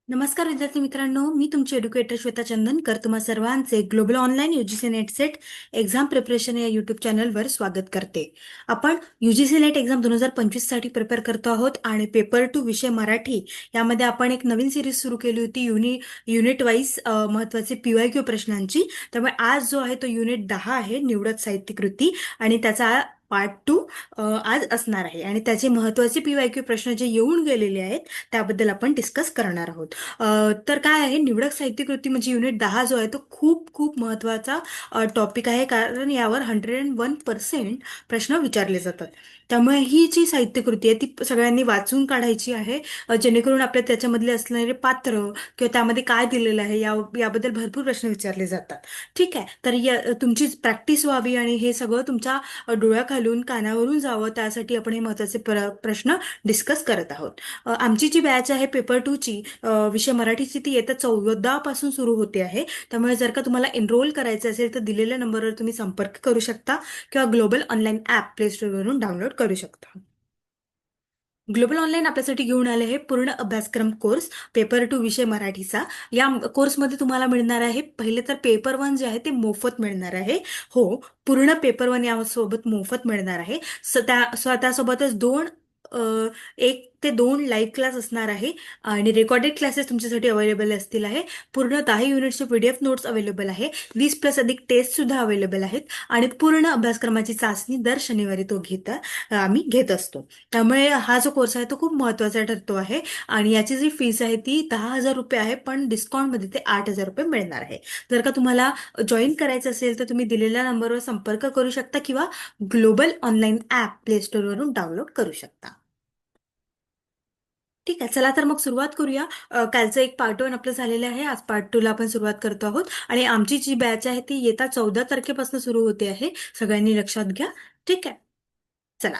नमस्कार विद्यार्थी मित्रांनो, मी तुमची एड्युकेटर श्वेता चंदनकर तुम्हा सर्वांचे global online UGC net set exam preparation या युट्यूब चॅनलवर स्वागत करते. आपण यूजीसी नेट एक्झाम 2025 साठी प्रिपेअर करतो आहोत आणि पेपर 2 विषय मराठी यामध्ये आपण एक नवीन सिरीज सुरू केली होती युनिट वाईज महत्वाचे पीवायक्यू प्रश्नांची. त्यामुळे आज जो आहे तो युनिट 10 आहे, निवडक साहित्य कृती, आणि त्याचा पार्ट 2 आज असणार आहे. आणि त्याचे महत्वाचे पीवायक्यू प्रश्न जे येऊन गेलेले आहेत त्याबद्दल आपण डिस्कस करणार आहोत. तर काय आहे, निवडक साहित्य कृती म्हणजे युनिट 10 जो आहे तो खूप खूप महत्वाचा टॉपिक आहे, कारण यावर 101% प्रश्न विचारले जातात. त्यामुळे ही जी साहित्य कृती आहे ती सगळ्यांनी वाचून काढायची आहे, जेणेकरून आपल्या त्याच्यामधले असणारे पात्र किंवा त्यामध्ये काय दिलेलं आहे याबद्दल भरपूर प्रश्न विचारले जातात. ठीक आहे, तर तुमची प्रॅक्टिस व्हावी आणि हे सगळं तुमच्या डोळ्याखालून कानावरून जावं, त्यासाठी आपण हे महत्वाचे प्रश्न डिस्कस करत आहोत. आमची जी बॅच आहे पेपर 2 ची, विषय मराठीची, ती येत्या 14 पासून सुरू होते आहे. त्यामुळे जर का तुम्हाला एनरोल करायचं असेल तर दिलेल्या नंबरवर तुम्ही संपर्क करू शकता किंवा ग्लोबल ऑनलाईन ॲप प्ले स्टोअरवरून डाउनलोड करू शकता. ग्लोबल ऑनलाईन आपल्यासाठी घेऊन आले आहे पूर्ण अभ्यासक्रम कोर्स पेपर 2 विषय मराठीचा. या कोर्समध्ये तुम्हाला मिळणार आहे, पहिले तर पेपर 1 जे आहे ते मोफत मिळणार आहे. हो, पूर्ण पेपर 1 यासोबत मोफत मिळणार आहे. त्यासोबतच अ, 1 ते 2 लाईव्ह क्लास असणार आहे आणि रेकॉर्डेड क्लासेस तुमच्यासाठी अवेलेबल असतील आहे. पूर्ण 10 युनिट्सचे पीडीएफ नोट्स अवेलेबल आहे. 20+ टेस्ट सुद्धा अवेलेबल आहेत आणि पूर्ण अभ्यासक्रमाची चाचणी दर शनिवारी आम्ही घेत असतो. त्यामुळे हा जो कोर्स आहे तो खूप महत्त्वाचा ठरतो आहे. आणि याची जी फीस आहे ती 10,000 रुपये आहे, पण डिस्काउंटमध्ये ते 8,000 रुपये मिळणार आहे. जर का तुम्हाला जॉईन करायचं असेल तर तुम्ही दिलेल्या नंबरवर संपर्क करू शकता किंवा ग्लोबल ऑनलाईन ॲप प्ले स्टोअरवरून डाउनलोड करू शकता. ठीक आहे, चला तर मग सुरुवात करूया. कालचं एक पार्ट 1 आपलं झालेलं आहे, आज पार्ट 2 ला आपण सुरुवात करतो आहोत. आणि आमची जी बॅच आहे ती येत्या 14 तारखेपासून सुरू होते आहे, सगळ्यांनी लक्षात घ्या. ठीक आहे, चला.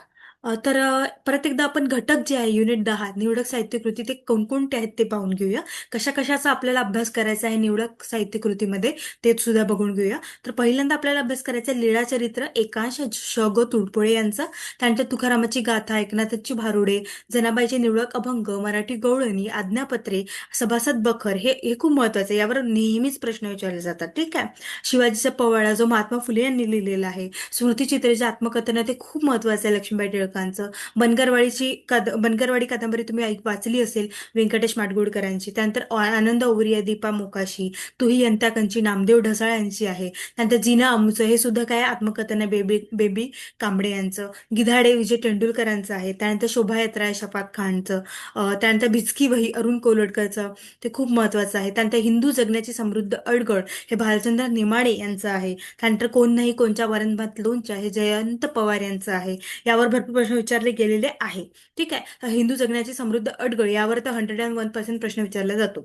परत एकदा आपण घटक जे आहे युनिट 10 निवडक साहित्य कृती ते कोणकोणते आहेत ते पाहून घेऊया. कशा कशाचा आपल्याला अभ्यास करायचा आहे निवडक साहित्य कृतीमध्ये ते सुद्धा बघून घेऊया. तर पहिल्यांदा आपल्याला अभ्यास करायचा आहे लीळाचरित्र, एकांश श ग तुडपुळे यांचा. त्यानंतर तुकारामाची गाथा, एकनाथाची भारुडे, जनाबाईचे निवडक अभंग, मराठी गवळणी, आज्ञापत्रे, सभासद बखर, हे खूप महत्वाचं आहे. यावर नेहमीच प्रश्न विचारले जातात. ठीक आहे. शिवाजीचा पवाडा जो महात्मा फुले यांनी लिहिलेला आहे. स्मृतिचित्रेचे आत्मकथन आहे ते खूप महत्वाचं आहे, लक्ष्मीबाई टिळकांचं. बनगरवाडी कादंबरी तुम्ही वाचली असेल, व्यंकटेश माडगूळकरांची. त्यानंतर आनंद ओवरिया, दीपा मोकाशी, तुही यंत्याकंची, नामदेव ढसाळ यांची आहे. त्यानंतर जीना अमूचं, हे सुद्धा काय आत्मकथन आहे, बेबी बेबी कांबळे यांचं. गिधाडे विजय तेंडुलकरांचं आहे. त्यानंतर शोभायात्रा आहे शफात खानचं. त्यानंतर भिचकी वही अरुण कोलटकरचं, ते खूप महत्वाचं आहे. त्यानंतर हिंदू जगण्याची समृद्ध अडगळ, हे भालचंद्र नेमाडे यांचं आहे. त्यानंतर कोण नाही कोणच्या वरंभात लोणच्या, हे जयंत पवार यांचं आहे. यावर भरपूर प्रश्न विचारले गेलेले आहे. ठीक आहे, हिंदू जगण्याची समृद्ध अडगळ यावर तर 101% प्रश्न विचारला जातो.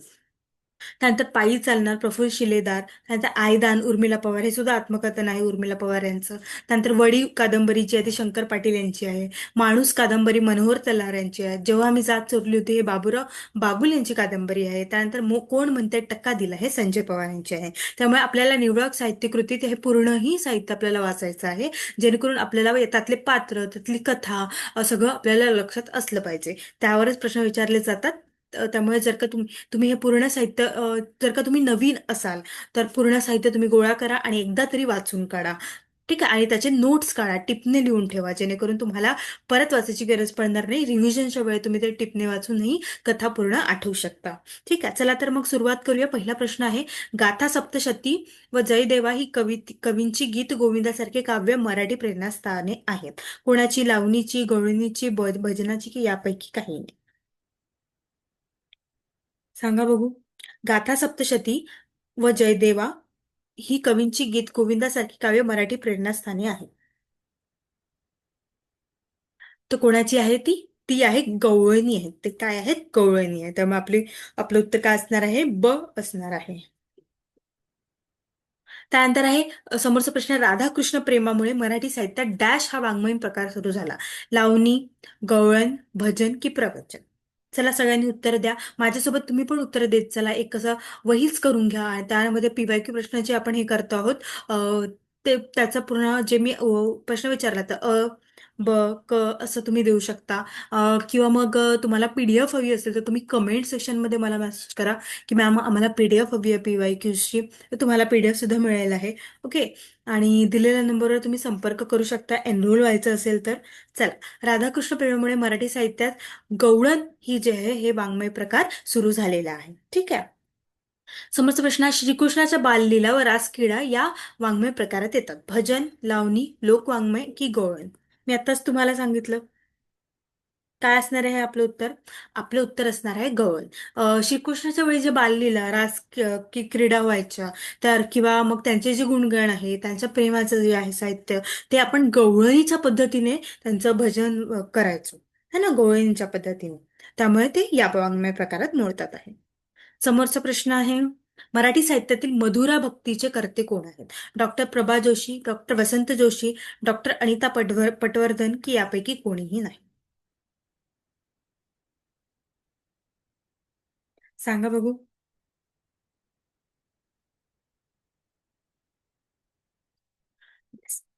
त्यानंतर पायी चालणार प्रफुल्ल शिलेदार, त्यानंतर आयदान उर्मिला पवार, हे सुद्धा आत्मकथन आहे उर्मिला पवार यांचं. त्यानंतर वडी कादंबरी जी आहे ती शंकर पाटील यांची आहे. माणूस कादंबरी मनोहर तल्हार यांची आहे. जेव्हा मी जात चोरली होती, हे बाबूराव बागुल यांची कादंबरी आहे. त्यानंतर कोण म्हणते टक्का दिला, हे संजय पवार यांचे आहे. त्यामुळे आपल्याला निवडक साहित्य कृतीत हे पूर्णही साहित्य आपल्याला वाचायचं आहे, जेणेकरून आपल्याला त्यातले पात्र, त्यातली कथा, सगळं आपल्याला लक्षात असलं पाहिजे. त्यावरच प्रश्न विचारले जातात. त्यामुळे जर का तुम्ही हे पूर्ण साहित्य, जर का तुम्ही नवीन असाल तर पूर्ण साहित्य तुम्ही गोळा करा आणि एकदा तरी वाचून काढा. ठीक आहे, आणि त्याचे नोट्स काढा, टिपणे लिहून ठेवा, जेणेकरून तुम्हाला परत वाचायची गरज पडणार नाही. रिव्हिजनच्या वेळी तुम्ही ते टिपणे वाचूनही कथा पूर्ण आठवू शकता. ठीक आहे, चला तर मग सुरुवात करूया. पहिला प्रश्न आहे, गाथा सप्तशती व जयदेवा ही कवींची गीत गोविंदासारखे काव्य मराठी प्रेरणास्थाने आहेत. कोणाची? लावणीची, गवळणीची, भजनाची, की यापैकी काही नाही? सांगा बघू. गाथा सप्तशती व जयदेवा ही कवींची गीत गोविंदासारखी काव्य मराठी प्रेरणास्थानी आहे. तर कोणाची आहे ती? ती आहे गवळणी आहे. ते काय आहेत? गवळणी आहे. त्यामुळे आपलं उत्तर काय असणार आहे? ब असणार आहे. त्यानंतर आहे समोरचा प्रश्न, राधाकृष्ण प्रेमामुळे मराठी साहित्यात डॅश हा वाङ्मयीन प्रकार सुरू झाला. लावणी, गवळण, भजन की प्रवचन? चला सगळ्यांनी उत्तर द्या. माझ्यासोबत तुम्ही पण उत्तर देत चला. एक कसं वहीच करून घ्या आणि त्यामध्ये पीवायक्यू प्रश्नाचे आपण हे करतो आहोत. त्याचं पूर्ण जे मी प्रश्न विचारला तर ब क असं तुम्ही देऊ शकता. किंवा मग तुम्हाला पीडीएफ हवी असेल तर तुम्ही कमेंट सेक्शनमध्ये मला मेसेज करा की मॅम आम्हाला पीडीएफ हवी आहे PYQची, तर तुम्हाला पीडीएफ सुद्धा मिळेल आहे. ओके. आणि दिलेल्या नंबरवर तुम्ही संपर्क करू शकता एनरोल व्हायचं असेल तर. चला, राधाकृष्ण प्रेमीमुळे मराठी साहित्यात गवळण ही जे आहे हे वाङ्मय प्रकार सुरू झालेला आहे. ठीक आहे. समोरचा प्रश्न आहे, श्रीकृष्णाच्या बाललीला व रासक्रीडा या वाङ्मय प्रकारात येतात. भजन, लावणी, लोकवाङ्मय की गवळण? मी आताच तुम्हाला सांगितलं. काय असणार आहे आपलं उत्तर? आपलं उत्तर असणार आहे गवळण. श्रीकृष्णाच्या वेळी जे बाललीला की क्रीडा व्हायच्या, तर किंवा मग त्यांचे जे गुणगण आहे, त्यांच्या प्रेमाचं जे आहे साहित्य, ते आपण गवळणीच्या पद्धतीने त्यांचं भजन करायचो है ना, गवळणीच्या पद्धतीने. त्यामुळे ते या वाङ्मय प्रकारात मोडतात आहे. समोरचा प्रश्न आहे, मराठी साहित्यातील मधुरा भक्तीचे कर्ते कोण आहेत? डॉक्टर प्रभा जोशी, डॉक्टर वसंत जोशी, डॉक्टर अनिता पटवर्धन की यापैकी कोणीही नाही? सांगा बघू.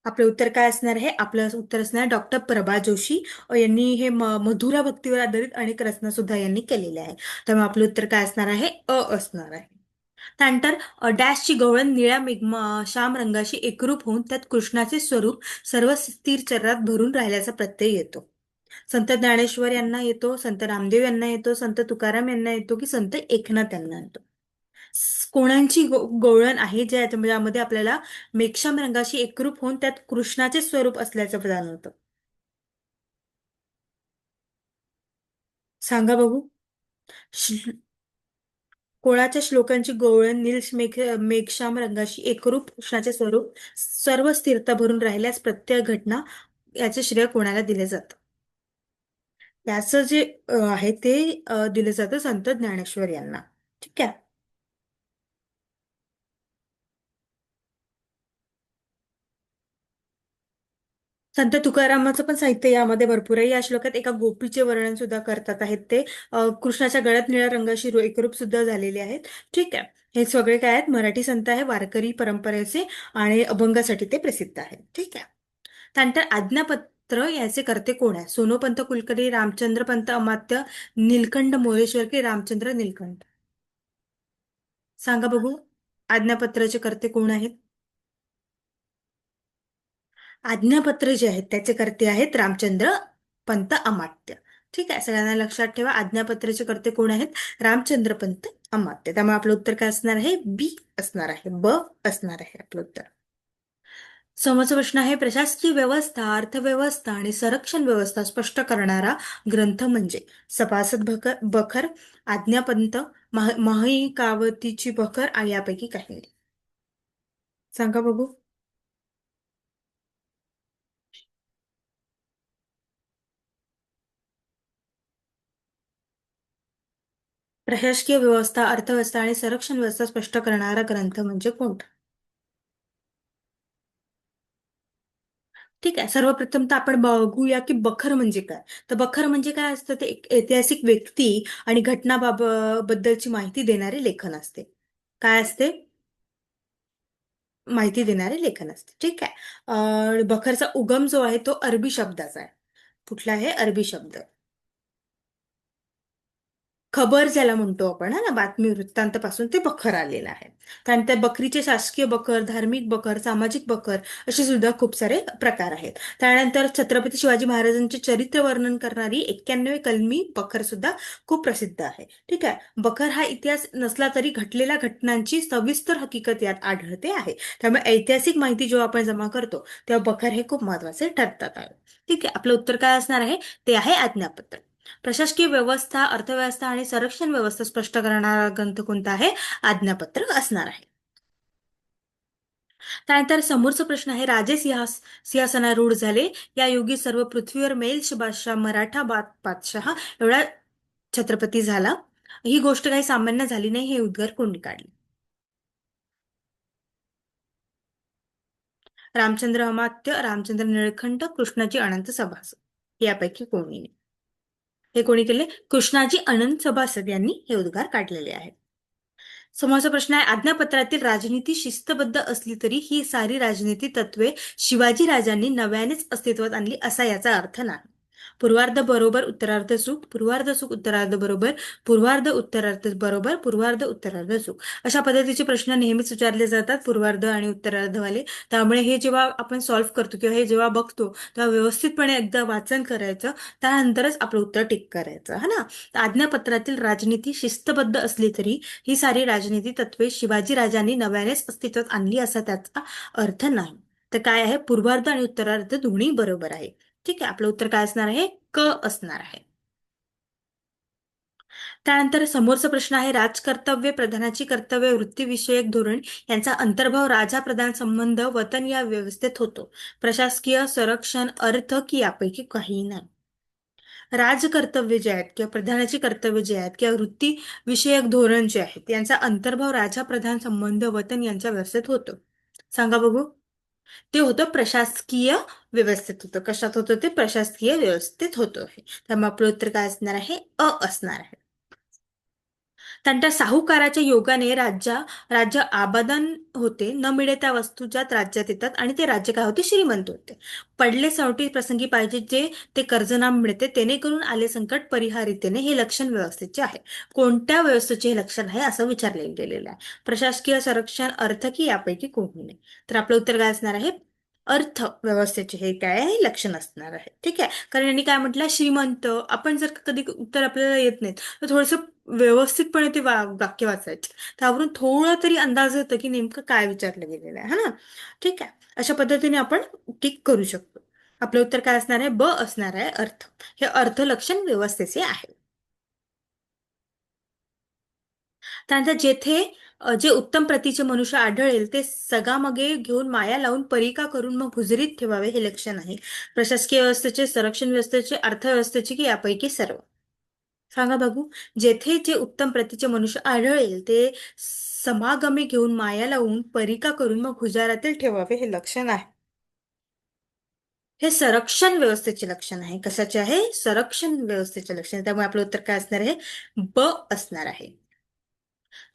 आपलं उत्तर काय असणार आहे? आपलं उत्तर असणार डॉक्टर प्रभा जोशी. यांनी हे मधुरा भक्तीवर आधारित अनेक रचना सुद्धा यांनी केलेल्या आहे. त्यामुळे आपलं उत्तर काय असणार आहे? असणार आहे. त्यानंतर डॅशची गवळण निळ्या श्याम रंगाशी एकरूप होऊन त्यात कृष्णाचे स्वरूप सर्व स्थिर चरात भरून राहिल्याचा प्रत्यय येतो. संत ज्ञानेश्वर यांना येतो, संत रामदेव यांना येतो, संत तुकाराम यांना येतो की संत एकनाथ यांना येतो? कोणाची गवळण आहे ज्यामध्ये आपल्याला मेघश्याम रंगाशी एकरूप होऊन त्यात कृष्णाचे स्वरूप असल्याचं जाणवतं? सांगा बघू. श्ल- कोणाच्या श्लोकांची गवळण मेघश्याम रंगाशी एकरूप कृष्णाचे स्वरूप सर्व स्थिरता भरून राहिल्यास प्रत्येक घटना याचे श्रेय कोणाला दिले जातं? याचं जे आहे ते दिलं जातं संत ज्ञानेश्वर यांना. ठीक आहे. संत तुकारामाचं पण साहित्य यामध्ये भरपूर आहे. या श्लोकात एका गोपीचे वर्णन सुद्धा करतात आहेत ते. कृष्णाच्या गळ्यात निळ्या रंगाशी एकरूप सुद्धा झालेले आहेत. ठीक आहे. हे सगळे काय आहेत? मराठी संत आहे, वारकरी परंपरेचे, आणि अभंगासाठी ते प्रसिद्ध आहेत. ठीक आहे. त्यानंतर आज्ञापत्र याचे कर्ते कोण आहे? सोनोपंत कुलकर्णी, रामचंद्र पंत अमात्य, नीलकंठ मोरेश्वर की रामचंद्र नीलकंठ? सांगा बघू. आज्ञापत्राचे कर्ते कोण आहेत? आज्ञापत्र जे आहेत त्याचे कर्ते आहेत रामचंद्र पंत अमात्य. ठीक आहे, सगळ्यांना लक्षात ठेवा, आज्ञापत्राचे कर्ते कोण आहेत? रामचंद्र पंत अमात्य. त्यामुळे आपलं उत्तर काय असणार आहे? बी असणार आहे, ब असणार आहे आपलं उत्तर. समोरचा प्रश्न आहे, प्रशासकीय व्यवस्था, अर्थव्यवस्था आणि संरक्षण व्यवस्था स्पष्ट करणारा ग्रंथ म्हणजे? सभासद बखर, आज्ञापंत, महिकावतीची बखर आणि यापैकी काही? सांगा बघू. प्रशासकीय व्यवस्था, अर्थव्यवस्था आणि संरक्षण व्यवस्था स्पष्ट करणारा ग्रंथ म्हणजे कोणता? ठीक आहे, सर्वप्रथम तर आपण बघूया की बखर म्हणजे काय. तर बखर म्हणजे काय असतं? ते एक ऐतिहासिक व्यक्ती आणि बद्दलची माहिती देणारे लेखन असते. काय असते? माहिती देणारे लेखन असते. ठीक आहे. बखरचा उगम जो आहे तो अरबी शब्दाचा आहे. कुठला आहे? अरबी शब्द. खबर ज्याला म्हणतो आपण, हा ना, बातमी वृत्तांतपासून ते बखर आलेलं आहे. त्यानंतर बकरीचे शासकीय बखर, धार्मिक बखर, सामाजिक बखर असे सुद्धा खूप सारे प्रकार आहेत. त्यानंतर छत्रपती शिवाजी महाराजांचे चरित्र वर्णन करणारी 91 कलमी बखर सुद्धा खूप प्रसिद्ध आहे. ठीक आहे. बखर हा इतिहास नसला तरी घडलेल्या घटनांची सविस्तर हकीकत यात आढळते आहे. त्यामुळे ऐतिहासिक माहिती जेव्हा आपण जमा करतो तेव्हा बखर हे खूप महत्वाचे ठरतात आहे. ठीक आहे. आपलं उत्तर काय असणार आहे? ते आहे आज्ञापत्र. प्रशासकीय व्यवस्था, अर्थव्यवस्था आणि संरक्षण व्यवस्था स्पष्ट करणारा ग्रंथ कोणता आहे? आज्ञापत्र असणार आहे. त्यानंतर समोरचा प्रश्न आहे, राजे सिंहासनारूढ झाले या योगी सर्व पृथ्वीवर मेल्श बादशाह मराठा बादशाह एवढा छत्रपती झाला. ही गोष्ट काही सामान्य झाली नाही, हे उद्गार कोणी काढले? रामचंद्र अमात्य, रामचंद्र निळकंठ, कृष्णाजी अनंत सभासद यापैकी कोणी नाही? हे कोणी केले? कृष्णाजी अनंत सभासद यांनी हे उद्गार काढलेले आहेत. समोरचा प्रश्न आहे, आज्ञापत्रातील राजनीती शिस्तबद्ध असली तरी ही सारी राजनीती तत्वे शिवाजी राजांनी नव्यानेच अस्तित्वात आणली असा याचा अर्थ नाही. पूर्वार्ध बरोबर उत्तरार्ध चूक, पूर्वार्ध चूक उत्तरार्ध बरोबर, पूर्वार्ध उत्तरार्ध बरोबर, पूर्वार्ध उत्तरार्ध चूक, अशा पद्धतीचे प्रश्न नेहमीच विचारले जातात पूर्वार्ध आणि उत्तरार्धवाले. त्यामुळे हे जेव्हा आपण सॉल्व्ह करतो किंवा हे जेव्हा बघतो तेव्हा व्यवस्थितपणे एकदा वाचन करायचं, त्यानंतरच आपलं उत्तर टिक करायचं हा ना. आज्ञापत्रातील राजनीती शिस्तबद्ध असली तरी ही सारी राजनीती तत्वे शिवाजी राजांनी नव्यानेच अस्तित्वात आणली असा त्याचा अर्थ नाही. तर काय आहे, पूर्वार्ध आणि उत्तरार्ध दोन्ही बरोबर आहे. ठीक आहे, आपलं उत्तर काय असणार आहे, क असणार आहे. त्यानंतर समोरचा प्रश्न आहे, राजकर्तव्य प्रधानाची कर्तव्य वृत्तीविषयक धोरण यांचा अंतर्भाव राजा प्रधान संबंध वतन या व्यवस्थेत होतो. प्रशासकीय संरक्षण अर्थ की यापैकी काही नाही. राजकर्तव्य जे आहेत किंवा प्रधानाची कर्तव्य जे आहेत किंवा वृत्ती विषयक धोरण जे आहेत यांचा अंतर्भाव राजा प्रधान संबंध वतन यांच्या व्यवस्थेत होतो. सांगा बघू. ते होतं प्रशासकीय व्यवस्थेत होतं. कशात होतं ते, प्रशासकीय व्यवस्थेत होतं हे. त्यामुळे आपलं उत्तर काय असणार आहे, अ असणार आहे. त्यांच्या साहुकाराच्या योगाने राज्य आबादन होते, न मिळे त्या वस्तू ज्यात राज्यात येतात आणि ते राज्य काय होते, श्रीमंत होते. पडले सवटी प्रसंगी पाहिजे जे ते कर्जनाम मिळते, तेणे करून आले संकट परिहारितेने, हे लक्षण व्यवस्थेचे आहे. कोणत्या व्यवस्थेचे हे लक्षण आहे असं विचारले गेलेलं आहे. प्रशासकीय संरक्षण अर्थ की यापैकी कोणी नाही. तर आपलं उत्तर काय असणार आहे, अर्थ व्यवस्थेचे हे काय आहे, लक्षण असणार आहे. ठीक आहे, कारण यांनी काय म्हटलं, श्रीमंत. आपण जर कधी उत्तर आपल्याला येत नाहीत तर थोडस व्यवस्थितपणे ते वाक्य वाचायचे, त्यावरून थोडा तरी अंदाज येतो की नेमकं काय विचारलं गेलेलं आहे, हा ना. ठीक आहे, अशा पद्धतीने आपण टिक करू शकतो. आपलं उत्तर काय असणार आहे, ब असणार आहे, अर्थ. हे अर्थ लक्षण व्यवस्थेचे आहे. त्यानंतर जेथे जे उत्तम प्रतीचे मनुष्य आढळेल ते सगामगे घेऊन माया लावून परिका करून मग हुजरीत ठेवावे, हे लक्षण आहे. प्रशासकीय व्यवस्थेचे, संरक्षण व्यवस्थेचे, अर्थव्यवस्थेचे की यापैकी सर्व. सांगा बघू. जेथे जे उत्तम प्रतीचे मनुष्य आढळेल ते समागमे घेऊन माया लावून परिका करून मग गुजारातील ठेवावे, हे लक्षण आहे. हे संरक्षण व्यवस्थेचे लक्षण आहे. कशाचे आहे, संरक्षण व्यवस्थेचे लक्षण. त्यामुळे आपलं उत्तर काय असणार आहे, ब असणार आहे.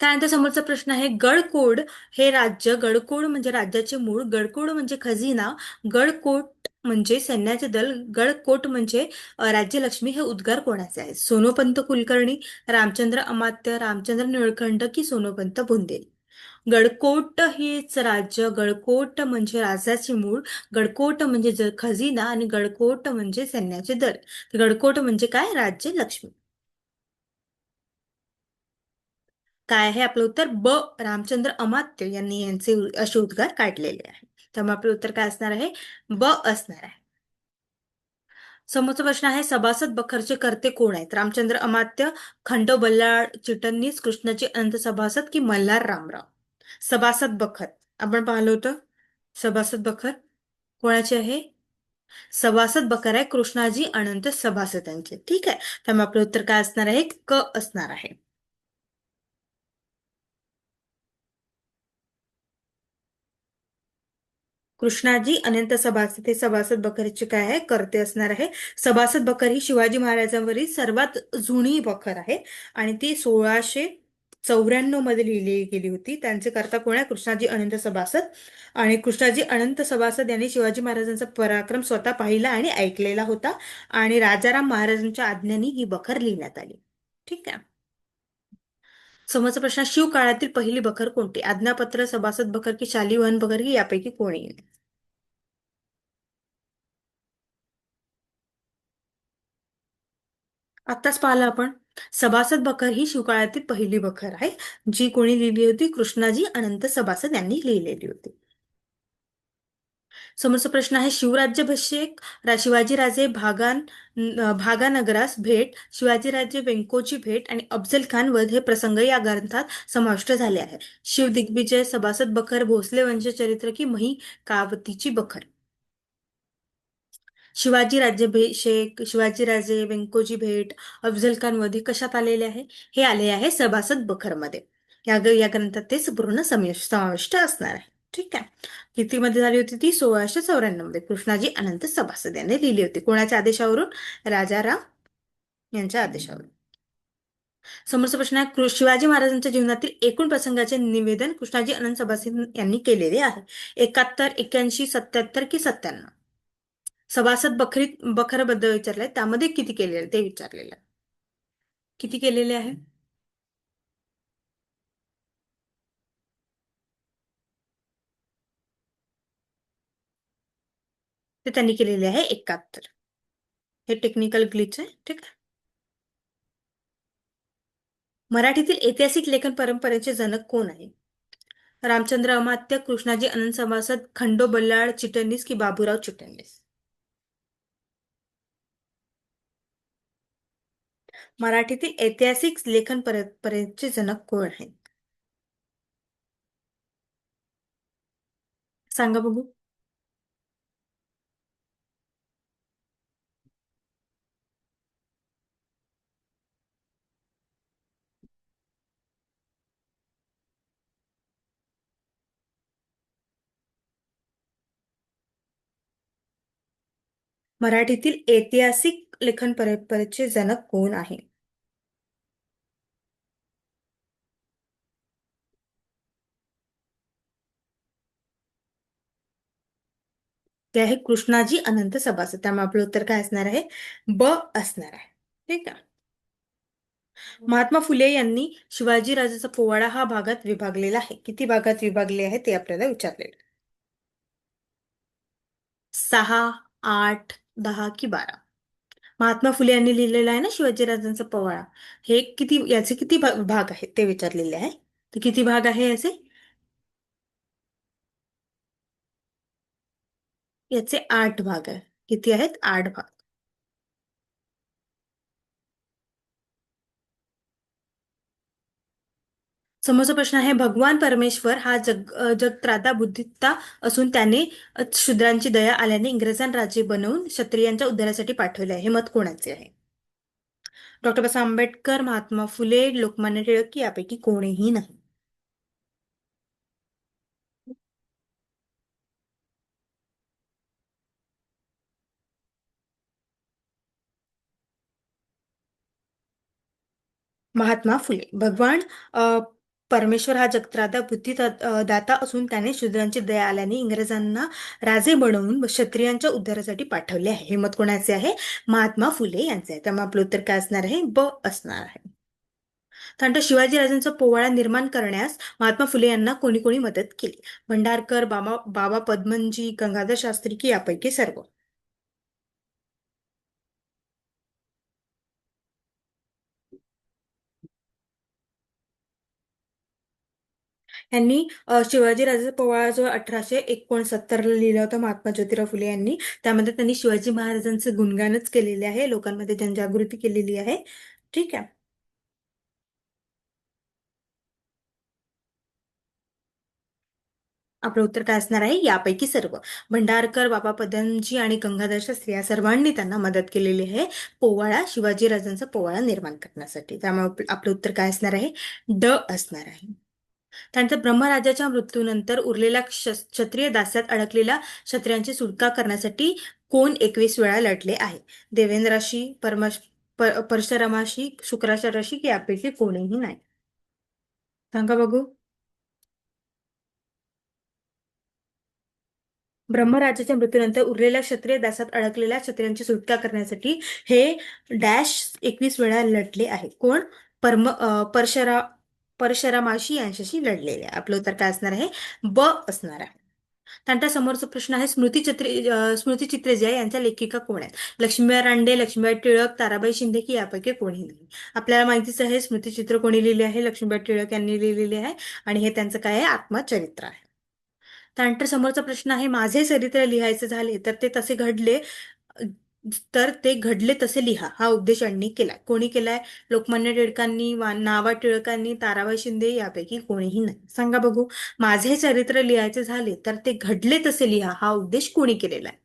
त्यानंतर समोरचा प्रश्न आहे, गडकोड हे राज्य, गडकोड म्हणजे राज्याचे मूळ, गडकोड म्हणजे खजिना, गडकोट म्हणजे सैन्याचे दल, गडकोट म्हणजे राज्यलक्ष्मी, हे उद्गार कोणाचे आहेत. सोनोपंत कुलकर्णी, रामचंद्र अमात्य, रामचंद्र निळकंठ की सोनोपंत बुंदेल. गडकोट हेच राज्य, गडकोट म्हणजे राजाचे मूळ, गडकोट म्हणजे खजिना आणि गडकोट म्हणजे सैन्याचे दल. गडकोट म्हणजे काय, राज्य लक्ष्मी. काय आहे आपलं उत्तर, ब रामचंद्र अमात्य यांनी यांचे असे उद्गार काढलेले आहे. त्यामुळे आपलं उत्तर काय असणार आहे, ब असणार आहे. समोरचा प्रश्न आहे, सभासद बखरचे कर्ते कोण आहेत. रामचंद्र अमात्य, खंडो बल्लाळ चिटणीस, कृष्णाची अनंत सभासद की मल्हार रामराव. सभासद बखर आपण पाहिलं होतं. सभासद बखर कोणाचे आहे, सभासद बखर आहे कृष्णाजी अनंत सभासदांचे. ठीक आहे, त्यामुळे आपलं उत्तर काय असणार आहे, क असणार आहे. कृष्णाजी अनंत सभासद हे सभासद बखरचे काय आहे, कर्ते असणार आहे. सभासद बखर ही शिवाजी महाराजांवरील सर्वात जुनी बखर आहे आणि ती 1694 मध्ये लिहिली गेली होती. त्यांचे कर्ता कोण आहे, कृष्णाजी अनंत सभासद. आणि कृष्णाजी अनंत सभासद यांनी शिवाजी महाराजांचा पराक्रम स्वतः पाहिला आणि ऐकलेला होता आणि राजाराम महाराजांच्या आज्ञानी ही बखर लिहिण्यात आली. ठीक आहे. समोरचा प्रश्न, शिव काळातील पहिली बखर कोणती. आज्ञापत्र, सभासद बखर की शालिवाहन बखर की यापैकी कोणी. आत्ताच पाहिलं आपण. सभासद बखर ही शिवकाळातील पहिली बखर आहे, जी कोणी लिहिली होती, कृष्णाजी अनंत सभासद यांनी लिहिलेली होती. समोरचा प्रश्न आहे, शिवराज्याभिषेक शिवाजीराजे भागानगरास भेट, शिवाजीराजे व्यंकोची भेट आणि अफजल खान वध हे प्रसंग या ग्रंथात समाविष्ट झाले आहेत. शिव दिग्विजय, सभासद बखर, भोसले वंशचरित्र की मही कावतीची बखर. शिवाजी राज्याभिषेक, शिवाजीराजे, व्यंकोची भेट, अफजल खान वध कशात आलेले आहे, हे आले आहे सभासद बखर मध्ये. या ग्रंथात ते पूर्ण समाविष्ट असणार आहे. ठीक आहे. किती मध्ये झाली होती ती, 1694 मध्ये कृष्णाजी अनंत सभासद यांनी लिहिली होती. कोणाच्या आदेशावरून, राजाराम यांच्या आदेशावरून. समोरचा प्रश्न आहे, शिवाजी महाराजांच्या जीवनातील एकूण प्रसंगाचे निवेदन कृष्णाजी अनंत सभासी यांनी केलेले आहे. 71, 81, 77 की 97? सभासद बखरबद्दल विचारलंय, त्यामध्ये किती केलेले ते विचारलेलं आहे. किती केलेले आहे? ते त्यांनी केलेले आहे 71. हे टेक्निकल ग्लिच आहे, ठीक आहे. मराठीतील ऐतिहासिक लेखन परंपरेचे जनक कोण आहे? रामचंद्र अमात्य, कृष्णाजी अनंत सभासद, खंडो बल्लाळ चिटणीस की बाबूराव चिटणीस? मराठीतील ऐतिहासिक लेखन परंपरेचे जनक कोण आहेत? सांगा बघू. मराठीतील ऐतिहासिक लेखन परंपरेचे जनक कोण आहे? ते आहे कृष्णाजी अनंत सभासद. त्यामुळे आपलं उत्तर काय असणार आहे? ब असणार आहे. ठीक आहे. महात्मा फुले यांनी शिवाजी राजाचा पोवाडा हा भागात विभागलेला आहे. किती भागात विभागले आहे ते आपल्याला विचारलेलं. 6, 8, 10 की 12? महात्मा फुले यांनी लिहिलेला आहे ना शिवाजी राजांचा पोवाडा. हे किती, याचे किती भाग आहेत ते विचारलेले आहे. तर किती भाग आहे याचे? याचे 8 भाग आहे. किती आहेत? 8 भाग. समोरचा प्रश्न आहे, भगवान परमेश्वर हा जगत्राता बुद्धिता असून त्याने शूद्रांची दया आल्याने इंग्रजांना राजे बनवून क्षत्रियांच्या उद्धारासाठी पाठवले आहे. हे मत कोणाचे आहे? डॉक्टर बाबासाहेब आंबेडकर, महात्मा फुले, लोकमान्य टिळक की यापैकी कोणीही नाही? महात्मा फुले. भगवान अ, परमेश्वर हा जगत्राता बुद्धी दाता असून त्याने शूद्रांची दया आल्याने इंग्रजांना राजे बनवून क्षत्रियांच्या उद्धारासाठी पाठवले आहे. हे मत कोणाचे आहे? महात्मा फुले यांचे आहे. त्यामुळे आपलं उत्तर काय असणार आहे? ब असणार आहे. त्यानंतर शिवाजी राजांचा पोवाडा निर्माण करण्यास महात्मा फुले यांना कोणी कोणी मदत केली? भंडारकर, बाबा बाबा पद्मनजी, गंगाधर शास्त्री की यापैकी सर्व? यांनी शिवाजी राजाचा पोवाडा जो 1869 ला लिहिला होता महात्मा ज्योतिराव फुले यांनी, त्यामध्ये त्यांनी शिवाजी महाराजांचे गुणगानच केलेले आहे, लोकांमध्ये जनजागृती केलेली आहे. ठीक आहे. आपलं उत्तर काय असणार आहे? यापैकी सर्व. भंडारकर, बाबा पदमजी आणि गंगाधर शास्त्री या सर्वांनी त्यांना मदत केलेली आहे पोवाडा, शिवाजी राजांचा पोवाडा निर्माण करण्यासाठी. त्यामुळे आपलं उत्तर काय असणार आहे? ड असणार आहे. त्यानंतर ब्रह्मराजाच्या मृत्यूनंतर उरलेल्या क्षत्रिय दास्यात अडकलेल्या क्षत्रियांची सुटका करण्यासाठी कोण 21 वेळा लढले आहे? देवेंद्राशी, परशुरामाशी, शुक्राचार्याशी की यापैकी कोणीही नाही? सांगा बघू. ब्रह्मराजाच्या मृत्यूनंतर उरलेल्या क्षत्रिय दासात अडकलेल्या क्षत्रियांची सुटका करण्यासाठी हे डॅश 21 वेळा लढले आहे. कोण? परशुरा परशुरामाशी यांच्याशी लढलेले आहे. आपलं उत्तर काय असणार आहे? ब असणार आहे. त्यानंतर समोरचा प्रश्न आहे, स्मृतिचित्रे जे आहे यांच्या लेखिका कोण आहेत? लक्ष्मीबाई रांडे, लक्ष्मीबाई टिळक, ताराबाई शिंदे की यापैकी कोणी नाही? आपल्याला माहितीच आहे स्मृतिचित्र कोणी लिहिले आहे? लक्ष्मीबाई टिळक यांनी लिहिलेले आहे आणि हे त्यांचं काय आहे? आत्मचरित्र आहे. त्यानंतर समोरचा प्रश्न आहे, माझे चरित्र लिहायचे झाले तर ते तसे घडले तर ते घडले तसे लिहा हा उपदेश यांनी केलाय. कोणी केलाय? लोकमान्य टिळकांनी, नावा टिळकांनी, ताराबाई शिंदे यापैकी कोणीही नाही? सांगा बघू. माझे चरित्र लिहायचे झाले तर ते घडले तसे लिहा हा उपदेश कोणी केलेला आहे?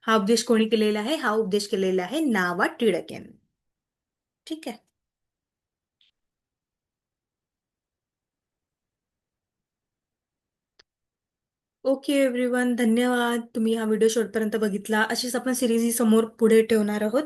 हा उपदेश कोणी केलेला आहे? हा उपदेश केलेला आहे नावा टिळक यांनी. ठीक आहे. ओके एव्हरीवन, धन्यवाद. तुम्ही हा व्हिडिओ शेवटपर्यंत बघितला. अशीच आपण सिरीज ही समोर पुढे ठेवणार आहोत.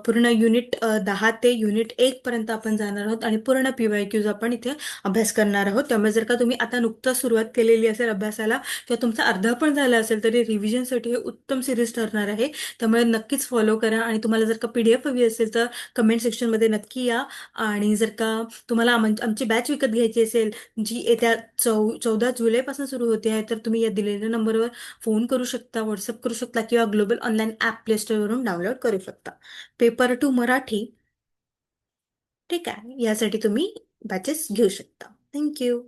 पूर्ण युनिट 10 ते युनिट 1 पर्यंत आपण जाणार आहोत आणि पूर्ण PYQs आपण इथे अभ्यास करणार आहोत. त्यामुळे जर का तुम्ही आता नुकताच सुरुवात केलेली असेल अभ्यासाला किंवा तुमचा अर्धा पण झाला असेल तरी रिव्हिजनसाठी हे उत्तम सिरीज ठरणार आहे. त्यामुळे नक्कीच फॉलो करा आणि तुम्हाला जर का PDF हवी असेल तर कमेंट सेक्शनमध्ये नक्की या. आणि जर का तुम्हाला आमची बॅच विकत घ्यायची असेल जी येत्या 14 जुलैपासून सुरू होते आहे, तर तुम्ही या दिलेल्या नंबरवर फोन करू शकता, व्हॉट्सअप करू शकता किंवा ग्लोबल ऑनलाईन ॲप प्ले स्टोअरवरून डाउनलोड करू शकता. पेपर टू मराठी, ठीक आहे, यासाठी तुम्ही बॅचेस घेऊ शकता. थँक्यू.